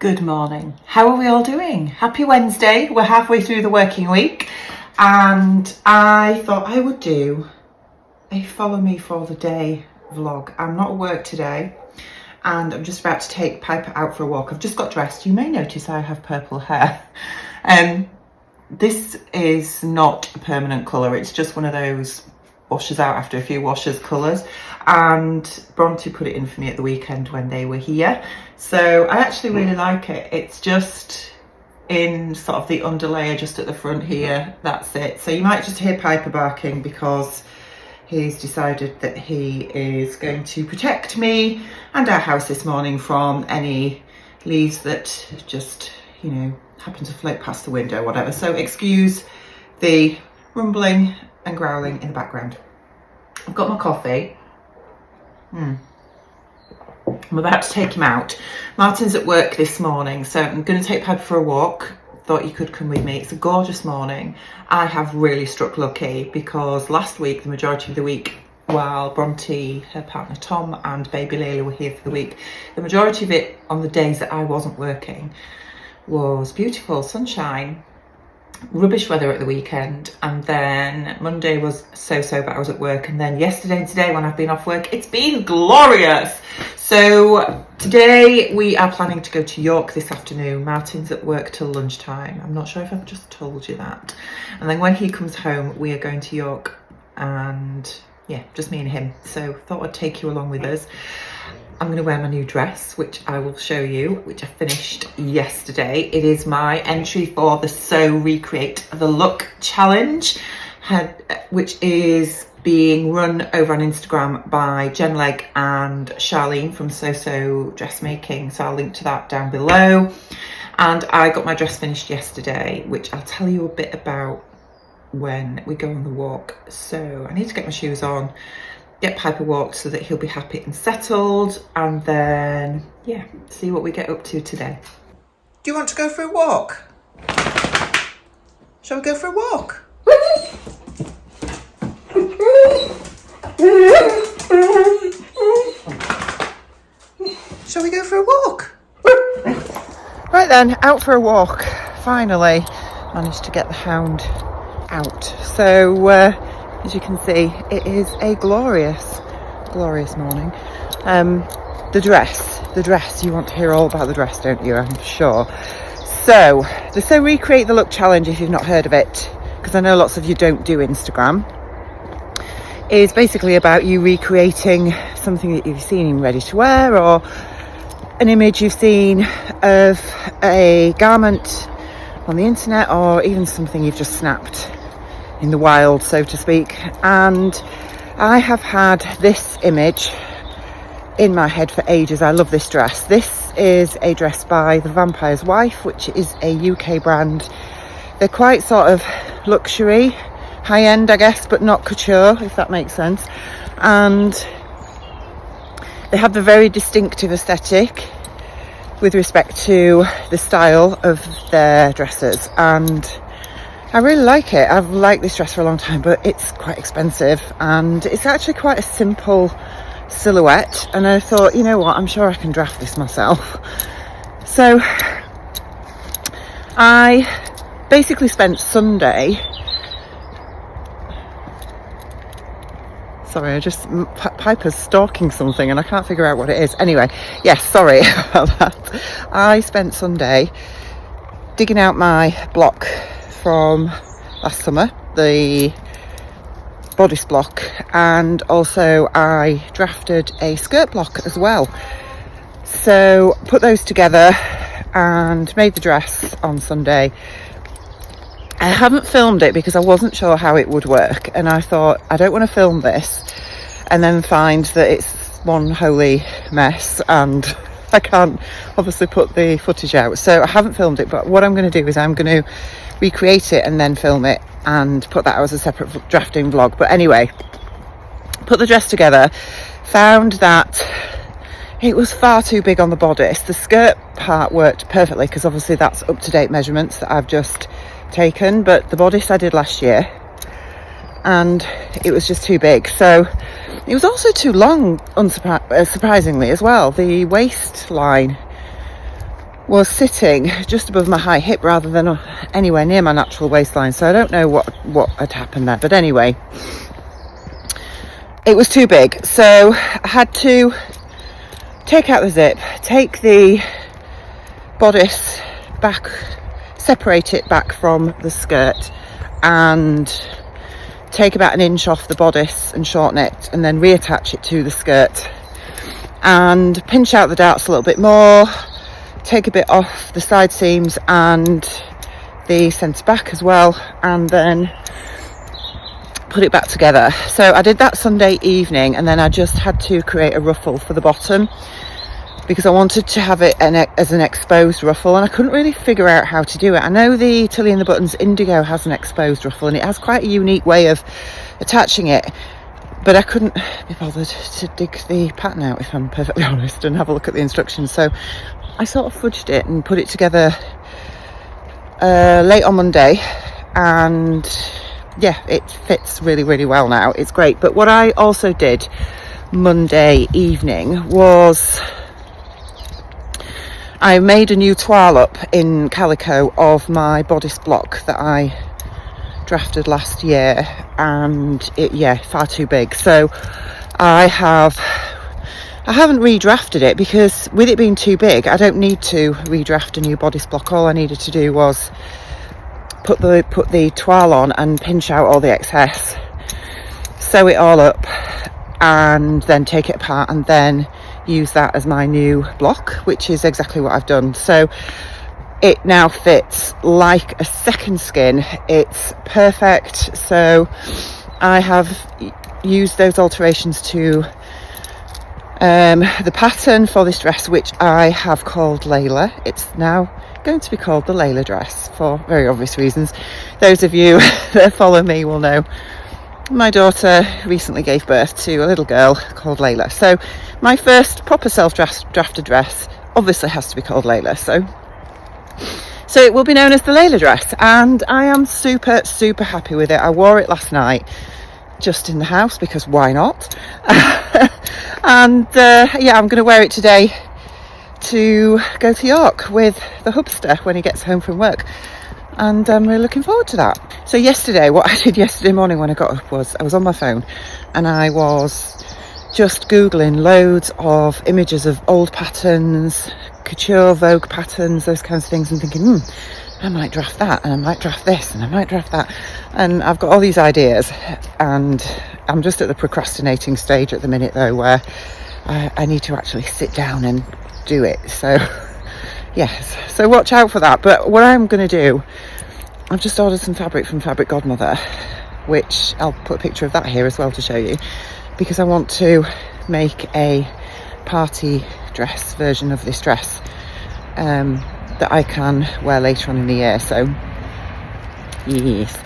Good morning. How are we all doing? Happy Wednesday. We're halfway through the working week and I thought I would do a follow me for the day vlog. I'm not at work today and I'm just about to take Piper out for a walk. I've just got dressed. You may notice I have purple hair. This is not a permanent colour. It's just one of those washes out after a few washes colours, and Bronte put it in for me at the weekend when they were here, so I actually really like it. It's just in sort of the underlayer just at the front here, that's it. So you might just hear Piper barking because he's decided that he is going to protect me and our house this morning from any leaves that just, you know, happen to float past the window, whatever. So excuse the rumbling and growling in the background. I've got my coffee. I'm about to take him out. Martin's at work this morning, so I'm going to take Piper for a walk. Thought you could come with me. It's a gorgeous morning. I have really struck lucky because last week, the majority of the week, while Bronte, her partner Tom and baby Layla were here for the week, the majority of it on the days that I wasn't working was beautiful sunshine. Rubbish weather at the weekend, and then Monday was so but I was at work, and then yesterday and today when I've been off work it's been glorious. So today we are planning to go to York this afternoon. Martin's at work till lunchtime. I'm not sure if I've just told you that. And then when he comes home we are going to York, and yeah, just me and him. So thought I'd take you along with us. I'm going to wear my new dress, which I will show you, which I finished yesterday. It is my entry for the Sew Recreate the Look challenge, which is being run over on Instagram by Jen Legg and Charlene from So Dressmaking. So I'll link to that down below. And I got my dress finished yesterday, which I'll tell you a bit about when we go on the walk. So I need to get my shoes on, get Piper walked so that he'll be happy and settled, and then yeah, see what we get up to today. Do you want to go for a walk? Shall we go for a walk? Shall we go for a walk? Right then, out for a walk. Finally managed to get the hound out. So as you can see, it is a glorious morning. The dress, you want to hear all about the dress, don't you? I'm sure. So, the So Recreate the Look challenge, if you've not heard of it, because I know lots of you don't do Instagram, is basically about you recreating something that you've seen ready to wear, or an image you've seen of a garment on the internet, or even something you've just snapped in the wild, so to speak. And I have had this image in my head for ages. I love this dress. This is a dress by The Vampire's Wife, which is a UK brand. They're quite sort of luxury, high-end I guess, but not couture, if that makes sense. And they have a very distinctive aesthetic with respect to the style of their dresses, and I really like it. I've liked this dress for a long time, but it's quite expensive and it's actually quite a simple silhouette, and I thought, you know what, I'm sure I can draft this myself. So I basically spent Sunday, sorry, Piper's stalking something and I can't figure out what it is. Anyway, yes, sorry about that. I spent Sunday digging out my block from last summer, the bodice block, and also I drafted a skirt block as well. So put those together and made the dress on Sunday. I haven't filmed it because I wasn't sure how it would work, and I thought I don't want to film this and then find that it's one holy mess and I can't obviously put the footage out. So I haven't filmed it, but what I'm going to do is I'm going to recreate it and then film it and put that out as a separate drafting vlog. But anyway, put the dress together, found that it was far too big on the bodice. The skirt part worked perfectly because obviously that's up-to-date measurements that I've just taken, but the bodice I did last year and it was just too big. So it was also too long, surprisingly as well. The waistline was sitting just above my high hip rather than anywhere near my natural waistline, so I don't know what had happened there, but anyway, it was too big, so I had to take out the zip, take the bodice back, separate it back from the skirt, and take about an inch off the bodice and shorten it, and then reattach it to the skirt and pinch out the darts a little bit more, take a bit off the side seams and the centre back as well, and then put it back together. So I did that Sunday evening, and then I just had to create a ruffle for the bottom because I wanted to have it as an exposed ruffle, and I couldn't really figure out how to do it. I know the Tilly and the Buttons Indigo has an exposed ruffle and it has quite a unique way of attaching it, but I couldn't be bothered to dig the pattern out, if I'm perfectly honest, and have a look at the instructions. So I sort of fudged it and put it together late on Monday, and yeah, it fits really, really well now. It's great. But what I also did Monday evening was I made a new toile up in calico of my bodice block that I drafted last year, and far too big. So I haven't redrafted it because with it being too big, I don't need to redraft a new bodice block. All I needed to do was put the toile on and pinch out all the excess, sew it all up, and then take it apart and then use that as my new block, which is exactly what I've done. So it now fits like a second skin. It's perfect. So I have used those alterations to the pattern for this dress, which I have called Layla. It's now going to be called the Layla dress for very obvious reasons. Those of you that follow me will know my daughter recently gave birth to a little girl called Layla. So my first proper self-drafted dress obviously has to be called Layla. So it will be known as the Layla dress, and I am super, super happy with it. I wore it last night just in the house because why not? And I'm going to wear it today to go to York with the hubster when he gets home from work, and I'm really looking forward to that. So what I did yesterday morning when I got up was I was on my phone and I was just googling loads of images of old patterns, couture, Vogue patterns, those kinds of things, and thinking, I might draft that, and I might draft this, and I might draft that, and I've got all these ideas, and I'm just at the procrastinating stage at the minute though, where I need to actually sit down and do it. So yes, so watch out for that. But what I'm going to do, I've just ordered some fabric from Fabric Godmother, which I'll put a picture of that here as well to show you, because I want to make a party dress version of this dress that I can wear later on in the year. So yes,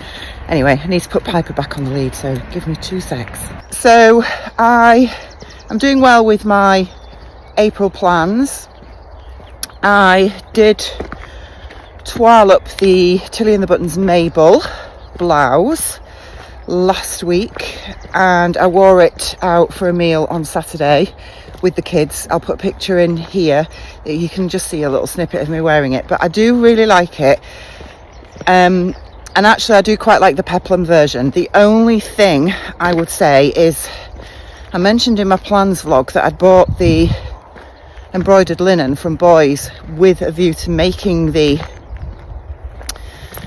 anyway, I need to put Piper back on the lead, so give me 2 secs. So I'm doing well with my April plans. I did toile up the Tilly and the Buttons Mabel blouse last week, and I wore it out for a meal on Saturday with the kids. I'll put a picture in here that you can just see a little snippet of me wearing it, but I do really like it. And actually I do quite like the peplum version. The only thing I would say is, I mentioned in my plans vlog that I'd bought the embroidered linen from Boys with a view to making the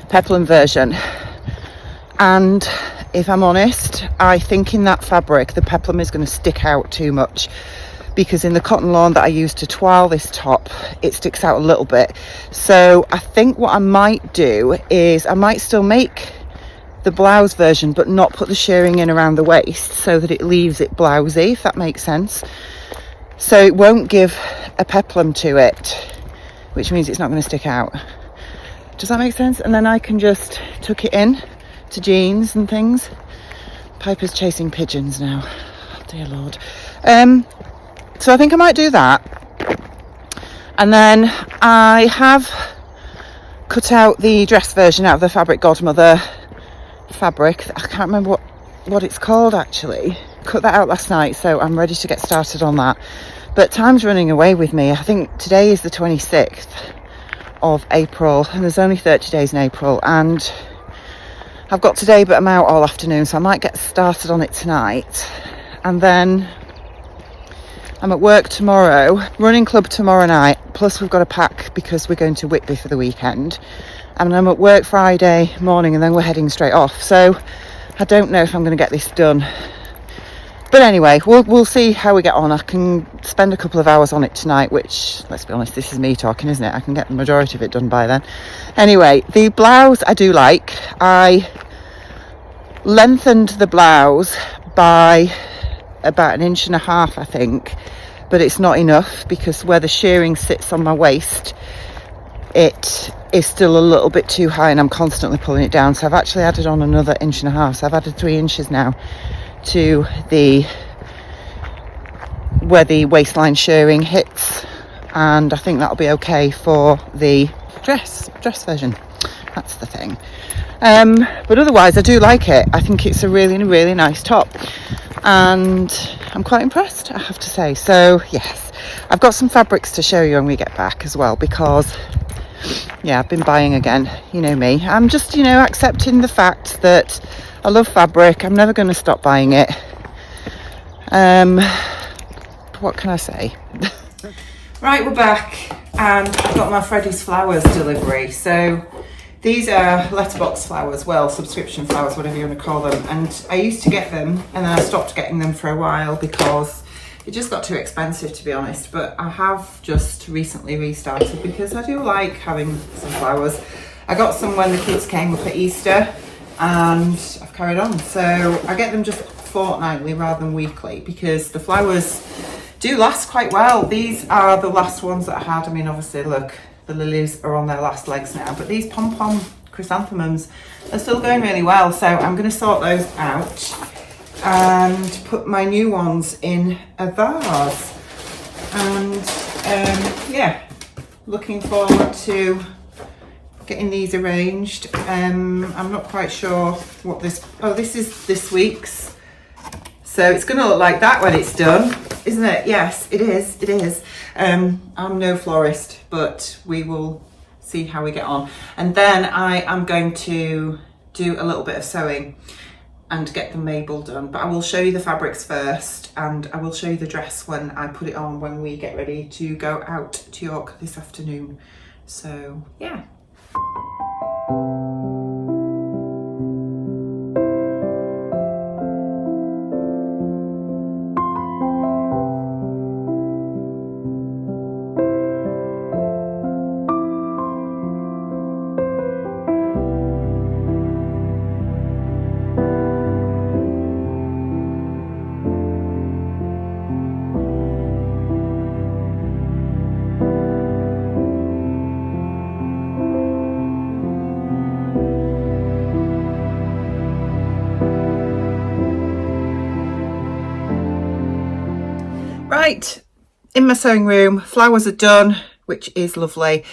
peplum version, and if I'm honest, I think in that fabric the peplum is going to stick out too much, because in the cotton lawn that I used to toile this top, it sticks out a little bit. So I think what I might do is I might still make the blouse version but not put the shearing in around the waist, so that it leaves it blousey, if that makes sense. So it won't give a peplum to it, which means it's not going to stick out. Does that make sense? And then I can just tuck it in to jeans and things. Piper's chasing pigeons now. Oh, dear Lord. So I think I might do that. And then I have cut out the dress version out of the Fabric Godmother fabric. I can't remember what it's called actually. Cut that out last night, so I'm ready to get started on that. But time's running away with me. I think today is the 26th, of April, and there's only 30 days in April, and I've got today, but I'm out all afternoon, so I might get started on it tonight. And then I'm at work tomorrow, running club tomorrow night, plus we've got to pack because we're going to Whitby for the weekend. And I'm at work Friday morning, and then we're heading straight off. So I don't know if I'm going to get this done. But anyway, we'll see how we get on. I can spend a couple of hours on it tonight, which, let's be honest, this is me talking, isn't it? I can get the majority of it done by then. Anyway, the blouse I do like. I lengthened the blouse by about 1.5 inches, I think, but it's not enough because where the shearing sits on my waist, it is still a little bit too high, and I'm constantly pulling it down. So I've actually added on another 1.5 inches. So I've added 3 inches now to where the waistline shearing hits, and I think that'll be okay for the dress version. That's the thing. But otherwise I do like it. I think it's a really, really nice top, and I'm quite impressed, I have to say. So yes, I've got some fabrics to show you when we get back as well, because yeah, I've been buying again. You know me, I'm just, you know, accepting the fact that I love fabric. I'm never going to stop buying it. What can I say? Right, we're back, and I've got my Freddy's Flowers delivery. So these are letterbox flowers, well, subscription flowers, whatever you want to call them. And I used to get them, and then I stopped getting them for a while because it just got too expensive, to be honest. But I have just recently restarted because I do like having some flowers. I got some when the kids came up at Easter, and I've carried on. So I get them just fortnightly rather than weekly because the flowers do last quite well. These are the last ones that I had. I mean, obviously, look, the lilies are on their last legs now, but these pom-pom chrysanthemums are still going really well. So I'm going to sort those out and put my new ones in a vase. And yeah, looking forward to getting these arranged. I'm not quite sure what this is this week's, so it's going to look like that when it's done, isn't it? Yes, it is. I'm no florist, but we will see how we get on. And then I am going to do a little bit of sewing and get the Mabel done, but I will show you the fabrics first, and I will show you the dress when I put it on when we get ready to go out to York this afternoon. So yeah. Right, in my sewing room, flowers are done, which is lovely.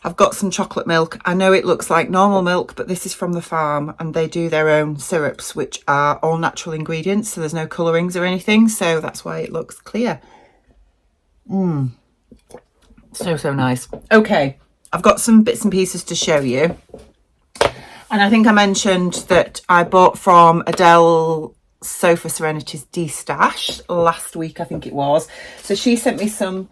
I've got some chocolate milk. I know it looks like normal milk, but this is from the farm, and they do their own syrups, which are all natural ingredients, so there's no colourings or anything, so that's why it looks clear. So nice. Okay, I've got some bits and pieces to show you, and I think I mentioned that I bought from Adele Sofa Serenity's Destash last week, I think it was. So she sent me some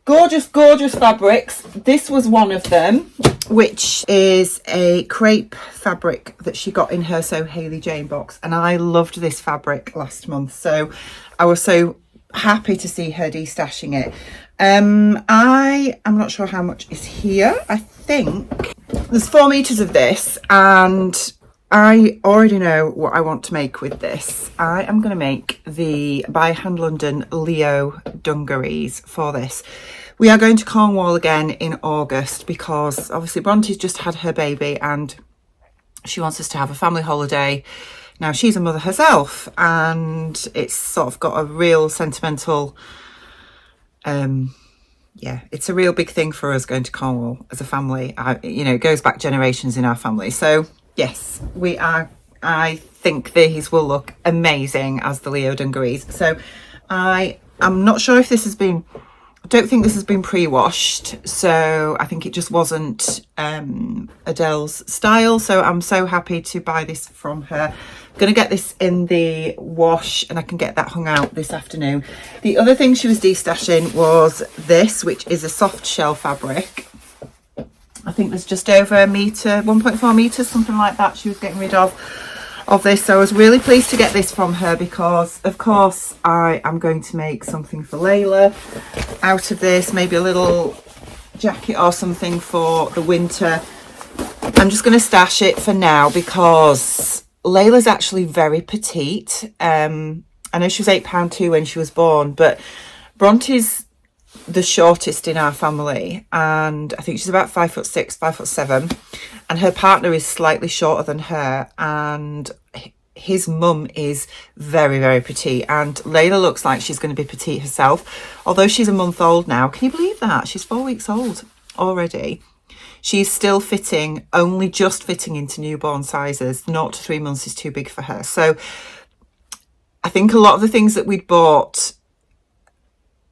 gorgeous fabrics. This was one of them, which is a crepe fabric that she got in her So Hayley Jane box, and I loved this fabric last month, so I was so happy to see her destashing it. I am not sure how much is here. I think there's 4 meters of this, and I already know what I want to make with this. I am going to make the by Hand London Leo dungarees for this. We are going to Cornwall again in August because obviously Bronte's just had her baby and she wants us to have a family holiday. Now she's a mother herself, and it's sort of got a real sentimental, yeah, it's a real big thing for us going to Cornwall as a family. You know, it goes back generations in our family. So yes, we are. I think these will look amazing as the Leo dungarees. So I'm not sure if this has been I don't think this has been pre-washed, so I think it just wasn't Adele's style. So I'm so happy to buy this from her. I'm going to get this in the wash and I can get that hung out this afternoon. The other thing she was destashing was this, which is a soft shell fabric. I think there's just over a metre, 1.4 metres, something like that she was getting rid of this. So I was really pleased to get this from her because of course I am going to make something for Layla out of this, maybe a little jacket or something for the winter. I'm just going to stash it for now because Layla's actually very petite. I know she was £8.2 when she was born, but Bronte's the shortest in our family, and I think she's about 5'6", 5'7", and her partner is slightly shorter than her, and his mum is very, very petite, and Layla looks like she's going to be petite herself, although she's a month old now. Can you believe that? She's 4 weeks old already. She's still fitting, only just fitting into newborn sizes. 0 to 3 months is too big for her. So I think a lot of the things that we'd bought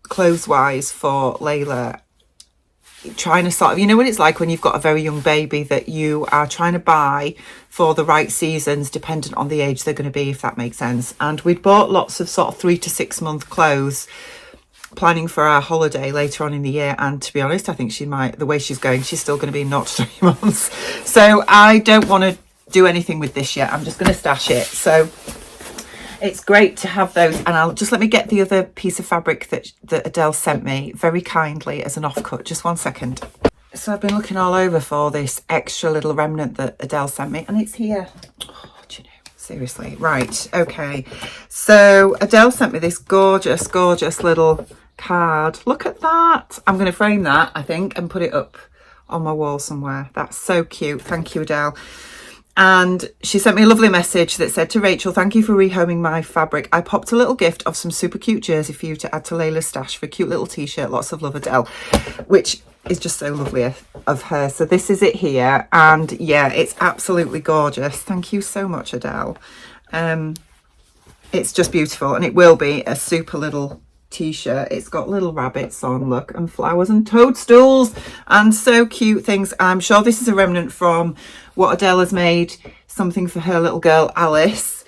clothes wise for Layla, trying to sort of, you know what it's like when you've got a very young baby that you are trying to buy for the right seasons dependent on the age they're going to be, if that makes sense. And we'd bought lots of sort of 3 to 6 month clothes planning for our holiday later on in the year, and to be honest, I think she might, the way she's going, she's still going to be 0 to 3 months. So I don't want to do anything with this yet. I'm just going to stash it. So it's great to have those, and I'll just, let me get the other piece of fabric that Adele sent me very kindly as an offcut. Just 1 second. So I've been looking all over for this extra little remnant that Adele sent me, and it's here. Oh, do you know, seriously. Right, okay. So Adele sent me this gorgeous, gorgeous little card. Look at that. I'm going to frame that, I think, and put it up on my wall somewhere. That's so cute. Thank you, Adele. And she sent me a lovely message that said, to Rachel, thank you for rehoming my fabric. I popped a little gift of some super cute jersey for you to add to Layla's stash for a cute little t-shirt. Lots of love, Adele, which is just so lovely of her. So this is it here. And yeah, it's absolutely gorgeous. Thank you so much, Adele. It's just beautiful, and it will be a super little t-shirt. It's got little rabbits on, look, and flowers and toadstools and so cute things. I'm sure this is a remnant from what Adele has made, something for her little girl Alice.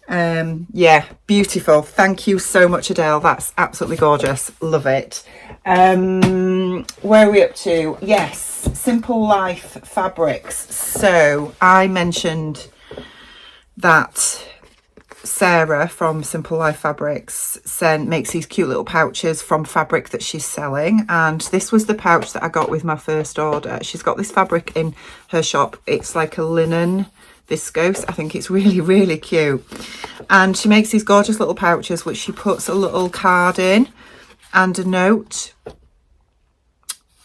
Yeah, beautiful. Thank you so much, Adele. That's absolutely gorgeous. Love it. Where are we up to? Yes, Simple Life Fabrics. So I mentioned that Sarah from Simple Life Fabrics makes these cute little pouches from fabric that she's selling, and this was the pouch that I got with my first order. She's got this fabric in her shop. It's like a linen viscose. I think it's really, really cute, and she makes these gorgeous little pouches which she puts a little card in and a note.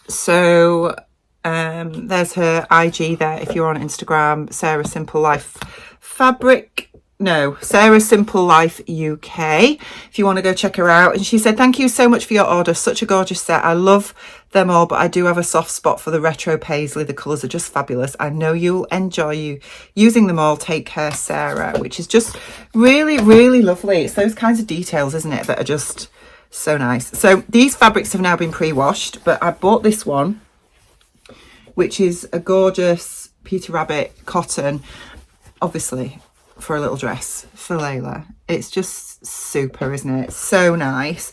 So there's her IG there if you're on Instagram, Sarah Simple Life Fabric. No, Sarah Simple Life UK, if you want to go check her out. And she said, thank you so much for your order. Such a gorgeous set. I love them all, but I do have a soft spot for the retro paisley. The colours are just fabulous. I know you'll enjoy using them all. Take care, Sarah, which is just really, really lovely. It's those kinds of details, isn't it, that are just so nice. So these fabrics have now been pre-washed, but I bought this one, which is a gorgeous Peter Rabbit cotton, obviously for a little dress for Layla. It's just super, isn't it? So nice.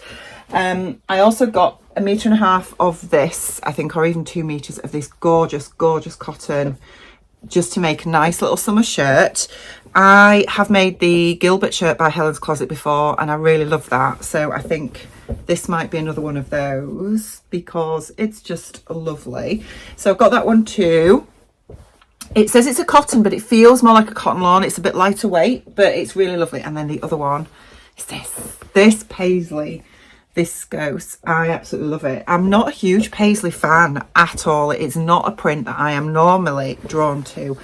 I also got 1.5 meters of this, I think, or even 2 meters of this gorgeous, gorgeous cotton, just to make a nice little summer shirt. I have made the Gilbert shirt by Helen's Closet before, and I really love that. So I think this might be another one of those because it's just lovely. So I've got that one too. It says it's a cotton, but it feels more like a cotton lawn. It's a bit lighter weight, but it's really lovely. And then the other one is this paisley viscose. I absolutely love it. I'm not a huge paisley fan at all. It's not a print that I am normally drawn to,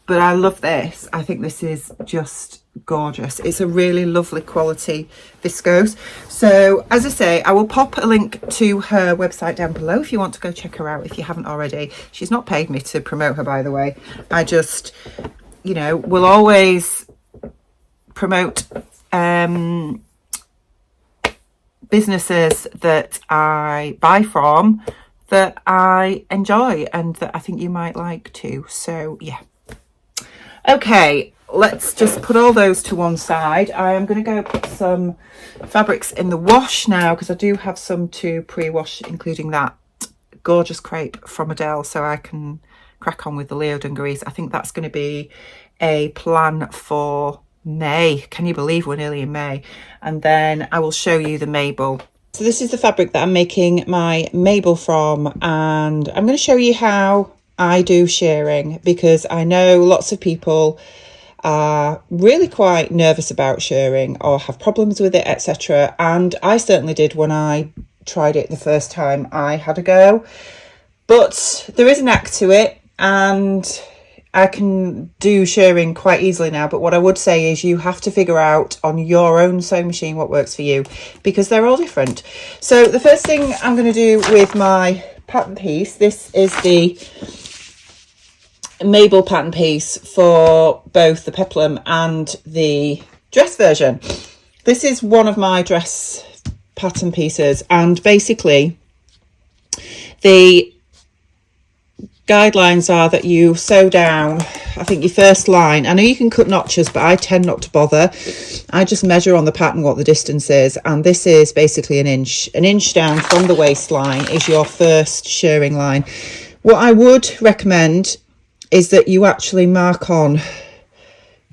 but I love this. I think this is just gorgeous. It's a really lovely quality viscose. So as I say, I will pop a link to her website down below if you want to go check her out if you haven't already. She's not paid me to promote her, by the way. I just, you know, will businesses that I buy from that I enjoy and that I think you might like too. So yeah. Okay, let's just put all those to one side. I am going to go put some fabrics in the wash now because I do have some to pre-wash, including that gorgeous crepe from Adele, so I can crack on with the Leo dungarees. I think that's going to be a plan for May. Can you believe we're nearly in May? And then I will show you the Mabel. So this is the fabric that I'm making my Mabel from, and I'm going to show you how I do shearing, because I know lots of people are really quite nervous about shearing or have problems with it, etc. And I certainly did when I tried it the first time I had a go. But there is an act to it, and I can do shearing quite easily now. But what I would say is you have to figure out on your own sewing machine what works for you, because they're all different. So the first thing I'm going to do with my pattern piece, this is the Mabel pattern piece for both the peplum and the dress version. This is one of my dress pattern pieces, and basically the guidelines are that you sew down, I think, your first line. I know you can cut notches, but I tend not to bother. I just measure on the pattern what the distance is, and this is basically an inch down from the waistline is your first shearing line. What I would recommend is that you actually mark on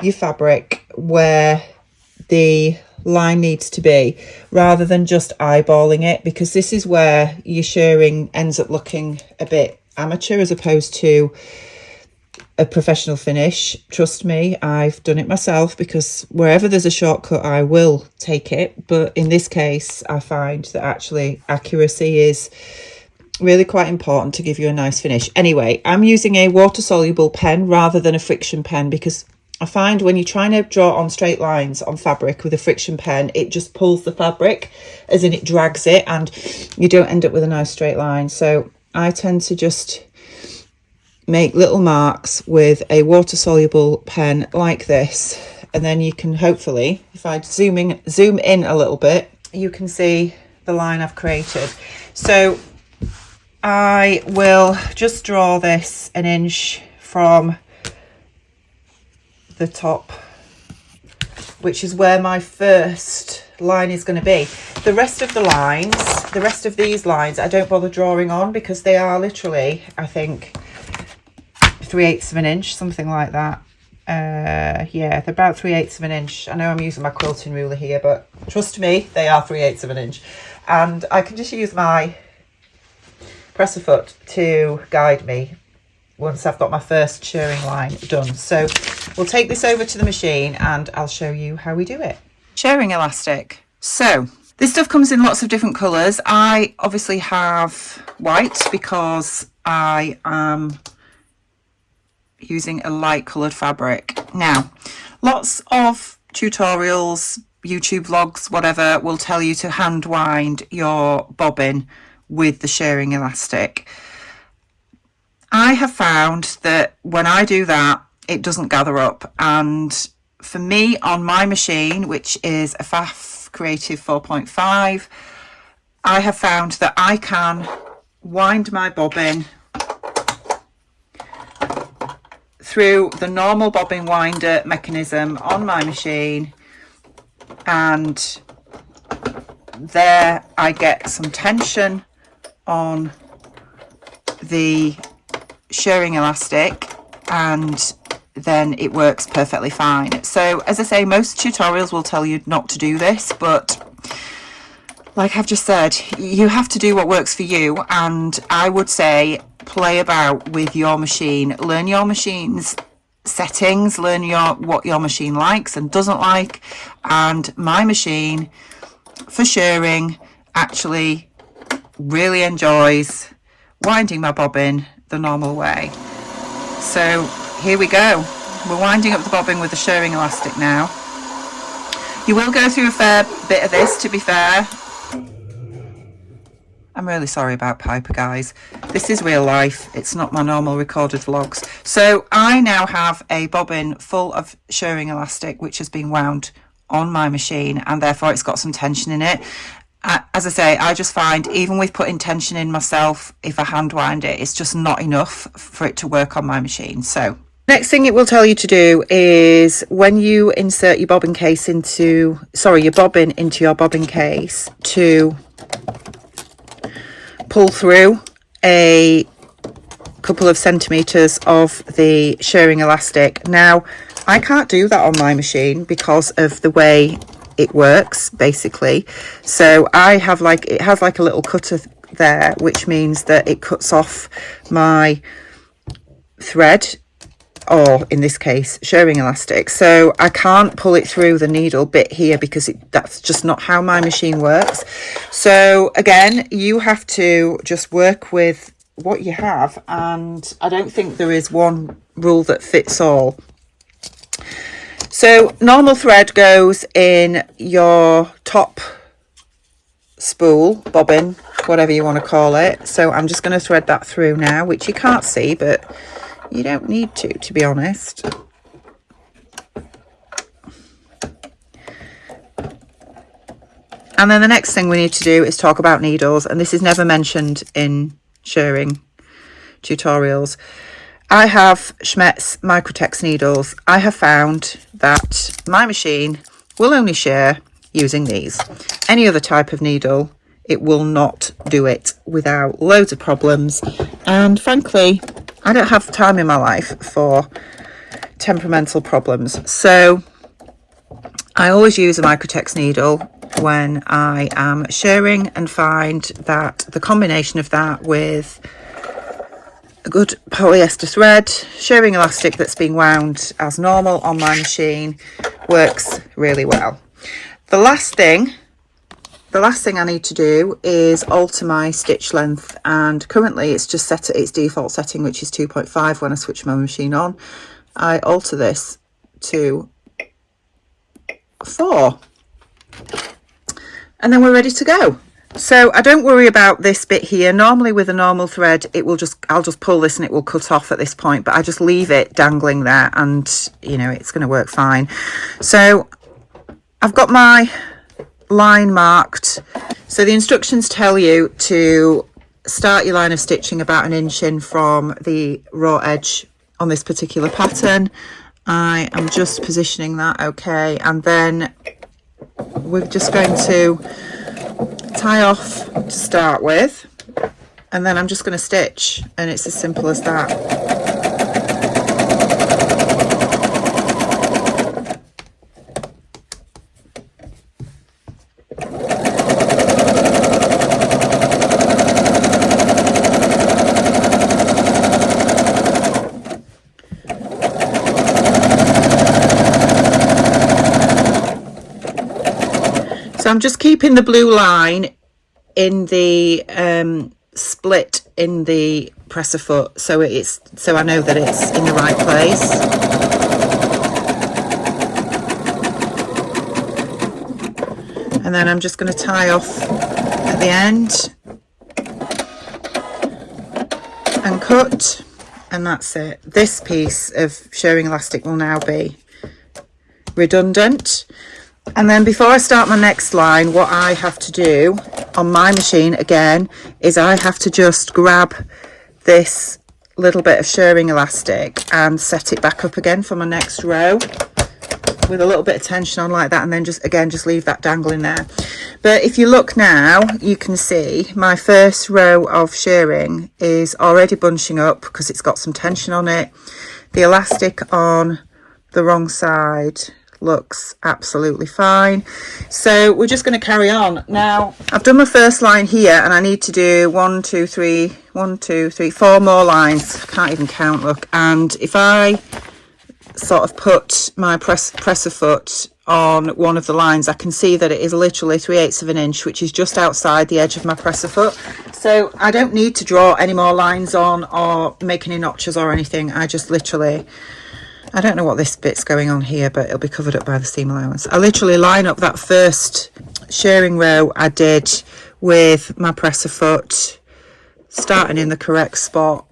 your fabric where the line needs to be, rather than just eyeballing it, because this is where your shearing ends up looking a bit amateur as opposed to a professional finish. Trust me, I've done it myself, because wherever there's a shortcut I will take it, but in this case I find that actually accuracy is really quite important to give you a nice finish. Anyway, I'm using a water soluble pen rather than a friction pen, because I find when you're trying to draw on straight lines on fabric with a friction pen, it just pulls the fabric, as in it drags it, and you don't end up with a nice straight line. So I tend to just make little marks with a water soluble pen like this, and then you can hopefully, if I zoom in a little bit, you can see the line I've created. So I will just draw this an inch from the top, which is where my first line is going to be. The rest of the lines, the rest of these lines, I don't bother drawing on, because they are literally, I think, 3/8 of an inch, something like that. Yeah, they're about 3/8 of an inch. I know I'm using my quilting ruler here, but trust me, they are 3/8 of an inch. And I can just use my presser foot to guide me once I've got my first shearing line done. So we'll take this over to the machine and I'll show you how we do it. Shearing elastic. So this stuff comes in lots of different colours. I obviously have white because I am using a light coloured fabric. Now, lots of tutorials, YouTube vlogs, whatever, will tell you to hand wind your bobbin with the shearing elastic. I have found that when I do that, it doesn't gather up, and for me on my machine, which is a FAF Creative 4.5, I have found that I can wind my bobbin through the normal bobbin winder mechanism on my machine, and there I get some tension on the shearing elastic, and then it works perfectly fine. So as I say, most tutorials will tell you not to do this, but like I've just said, you have to do what works for you, and I would say play about with your machine, learn your machine's settings, learn what your machine likes and doesn't like. And my machine for shearing actually really enjoys winding my bobbin the normal way. So here we go, we're winding up the bobbin with the shearing elastic now. You will go through a fair bit of this, to be fair. I'm really sorry about Piper, guys. This is real life. It's not my normal recorded vlogs. So I now have a bobbin full of shearing elastic, which has been wound on my machine, and therefore it's got some tension in it. as I say, I just find even with putting tension in myself, if I hand wind it, it's just not enough for it to work on my machine. So next thing it will tell you to do is when you insert your bobbin case into, your bobbin into your bobbin case, to pull through a couple of centimeters of the shearing elastic. Now, I can't do that on my machine because of the way it works, basically. So I have it has like a little cutter there, which means that it cuts off my thread, or in this case shearing elastic, so I can't pull it through the needle bit here because that's just not how my machine works. So again, you have to just work with what you have, and I don't think there is one rule that fits all. So normal thread goes in your top spool, bobbin, whatever you want to call it. So I'm just going to thread that through now, which you can't see, but you don't need to be honest. And then the next thing we need to do is talk about needles, and this is never mentioned in shearing tutorials. I have Schmetz Microtex needles. I have found that my machine will only shear using these. Any other type of needle, it will not do it without loads of problems. And frankly, I don't have time in my life for temperamental problems. So I always use a Microtex needle when I am shearing, and find that the combination of that with a good polyester thread, shearing elastic that's been wound as normal on my machine, works really well. The last thing I need to do is alter my stitch length, and currently it's just set at its default setting, which is 2.5 when I switch my machine on. I alter this to 4, and then we're ready to go. So I don't worry about this bit here. Normally with a normal thread, I'll just pull this and it will cut off at this point, but I just leave it dangling there, and you know, it's going to work fine. So I've got my line marked. So the instructions tell you to start your line of stitching about 1 inch in from the raw edge on this particular pattern. I am just positioning that okay, and then we're just going to tie off to start with, and then I'm just going to stitch, and it's as simple as that. So I'm just keeping the blue line in the split in the presser foot, so I know that it's in the right place. And then I'm just going to tie off at the end and cut, and that's it. This piece of shearing elastic will now be redundant. And then before I start my next line, what I have to do on my machine again is I have to just grab this little bit of shearing elastic and set it back up again for my next row with a little bit of tension on like that, and then just leave that dangling there. But if you look now, you can see my first row of shearing is already bunching up because it's got some tension on it. The elastic on the wrong side looks absolutely fine, so we're just going to carry on. Now I've done my first line here, and I need to do 1 2 3 1 2 3 4 more lines. I can't even count, look. And if I sort of put my presser foot on one of the lines, I can see that it is literally 3/8 of an inch, which is just outside the edge of my presser foot. So I don't need to draw any more lines on or make any notches or anything. I just literally, I don't know what this bit's going on here, but it'll be covered up by the seam allowance. I literally line up that first shearing row I did with my presser foot, starting in the correct spot.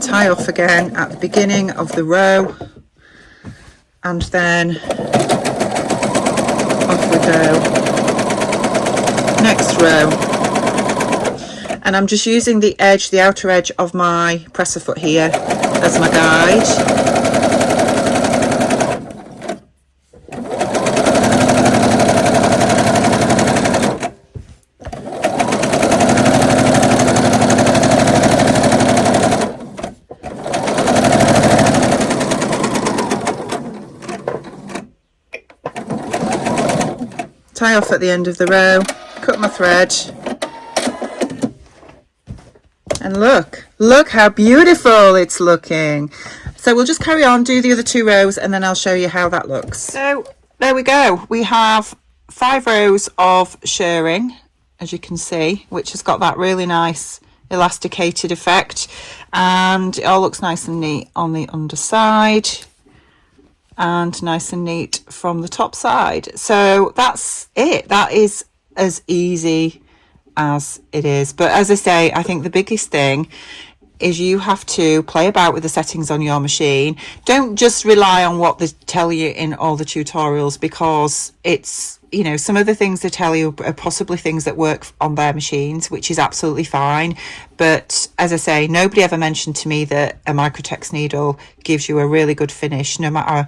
Tie off again at the beginning of the row, and then go. Next row. And I'm just using the edge, the outer edge of my presser foot here as my guide. Tie off at the end of the row, cut my thread, and look how beautiful it's looking. So we'll just carry on, do the other 2 rows, and then I'll show you how that looks. So there we go. We have 5 rows of shirring, as you can see, which has got that really nice elasticated effect, and it all looks nice and neat on the underside and nice and neat from the top side. So that's it. That is as easy as it is. But as I say, I think the biggest thing is you have to play about with the settings on your machine. Don't just rely on what they tell you in all the tutorials, because it's, you know, some of the things they tell you are possibly things that work on their machines, which is absolutely fine. But as I say, nobody ever mentioned to me that a microtex needle gives you a really good finish, no matter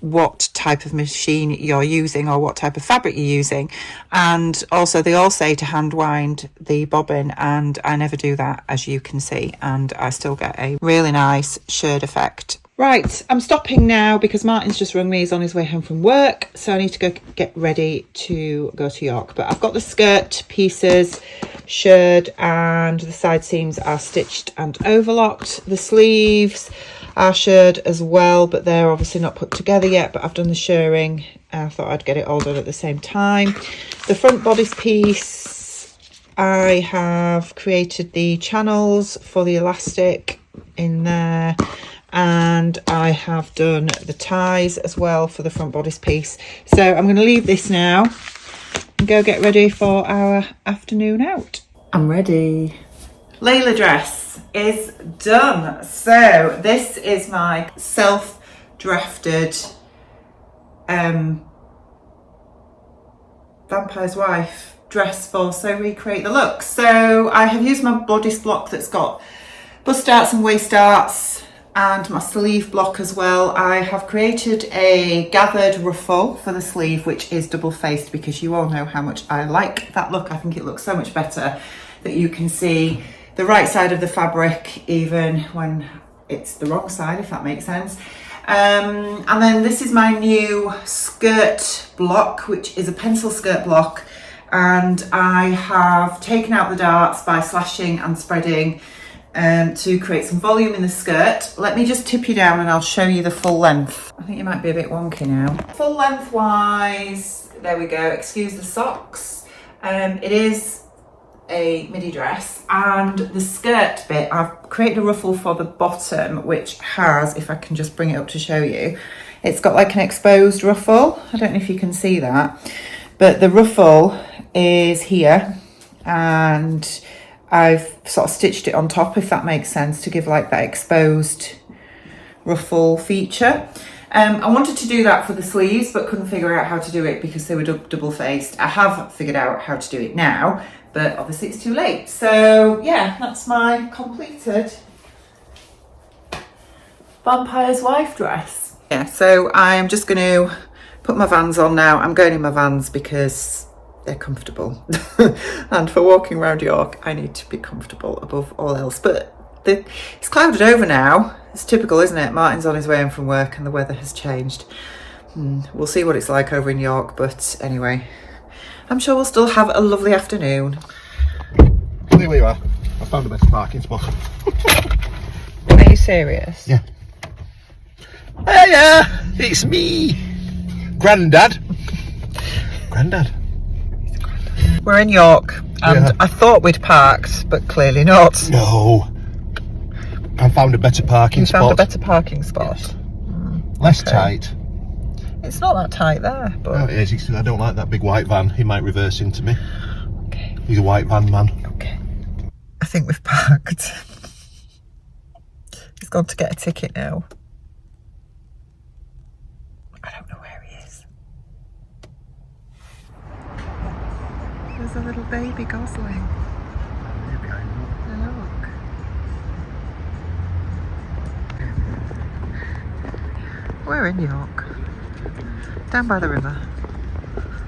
what type of machine you're using or what type of fabric you're using. And also they all say to hand wind the bobbin, and I never do that, as you can see, and I still get a really nice shirred effect. Right, I'm stopping now because Martin's just rung me. He's on his way home from work, so I need to go get ready to go to York. But I've got the skirt pieces shirred and the side seams are stitched and overlocked. The sleeves are shirred as well, but they're obviously not put together yet, but I've done the shirring. I thought I'd get it all done at the same time. The front bodice piece, I have created the channels for the elastic in there, and I have done the ties as well for the front bodice piece. So I'm going to leave this now and go get ready for our afternoon out. I'm ready. Layla dress is done. So this is my self-drafted Vampire's Wife dress for So Recreate the Look. So I have used my bodice block that's got bust darts and waist darts, and my sleeve block as well. I have created a gathered ruffle for the sleeve, which is double faced, because you all know how much I like that look. I think it looks so much better that you can see the right side of the fabric even when it's the wrong side, if that makes sense. And then this is my new skirt block, which is a pencil skirt block, and I have taken out the darts by slashing and spreading to create some volume in the skirt. Let me just tip you down and I'll show you the full length. I think it might be a bit wonky now. Full length wise, there we go, excuse the socks. It is a midi dress, and the skirt bit, I've created a ruffle for the bottom, which has, if I can just bring it up to show you, it's got like an exposed ruffle. I don't know if you can see that, but the ruffle is here, and I've sort of stitched it on top, if that makes sense, to give like that exposed ruffle feature. I wanted to do that for the sleeves, but couldn't figure out how to do it because they were double faced. I have figured out how to do it now, but obviously it's too late. So yeah, that's my completed Vampire's Wife dress. Yeah, so I'm just going to put my Vans on now. I'm going in my Vans because they're comfortable. And for walking around York, I need to be comfortable above all else. But it's clouded over now. It's typical, isn't it? Martin's on his way home from work and the weather has changed. We'll see what it's like over in York, but anyway, I'm sure we'll still have a lovely afternoon. Here we are. I found a better parking spot. Are you serious? Yeah. Hiya! It's me! Grandad. Grandad. We're in York, and I thought we'd parked, but clearly not. No. I found a better parking spot. You found a better parking spot? Yes. Less tight. It's not that tight there, but... Oh, it is. I don't like that big white van. He might reverse into me. Okay. He's a white van man. Okay. I think we've parked. He's gone to get a ticket now. I don't know where he is. there's a little baby gosling. Look. We're in York. Down by the river.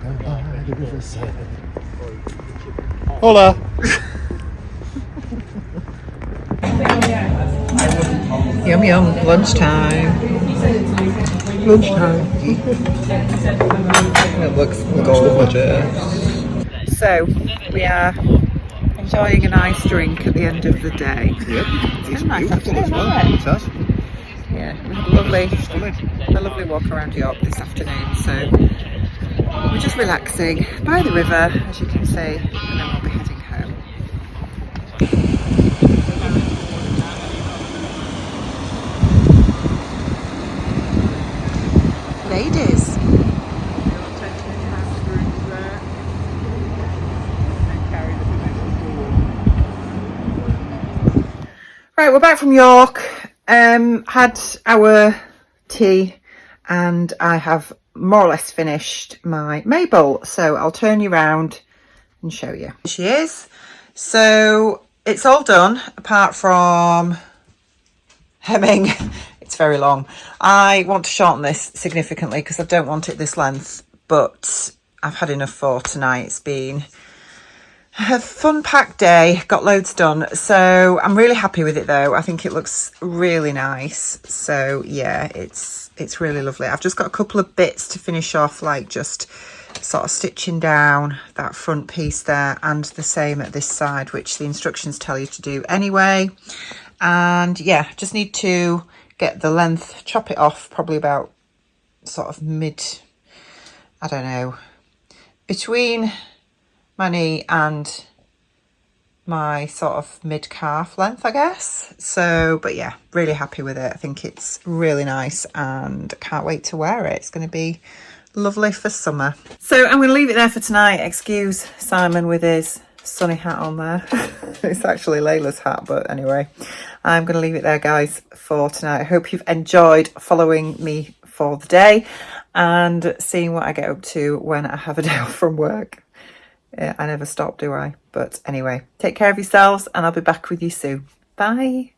Down by the riverside. Hola! Yum yum, lunchtime. Lunchtime. It looks gorgeous. So, we are enjoying a nice drink at the end of the day. Yep, it's nice beautiful afternoon, as well. isn't it? It has. Yeah, we had a lovely walk around York this afternoon, so we're just relaxing by the river, as you can see, and then we'll be heading home. Ladies. Right, we're back from York. Had our tea and I have more or less finished my Mabel, so I'll turn you around and show you. Here she is. So it's all done apart from hemming. It's very long. I want to shorten this significantly because I don't want it this length, but I've had enough for tonight. It's been a fun packed day, got loads done, so I'm really happy with it though. I think it looks really nice, so yeah, it's really lovely. I've just got a couple of bits to finish off, like just sort of stitching down that front piece there, and the same at this side, which the instructions tell you to do anyway. And yeah, just need to get the length, chop it off probably about sort of mid, I don't know, between my knee and my sort of mid-calf length, I guess. So, but yeah, really happy with it. I think it's really nice and can't wait to wear it. It's going to be lovely for summer. So I'm going to leave it there for tonight. Excuse Simon with his sunny hat on there. It's actually Layla's hat, but anyway, I'm going to leave it there, guys, for tonight. I hope you've enjoyed following me for the day and seeing what I get up to when I have a day off from work. I never stop, do I? But anyway, take care of yourselves and I'll be back with you soon. Bye.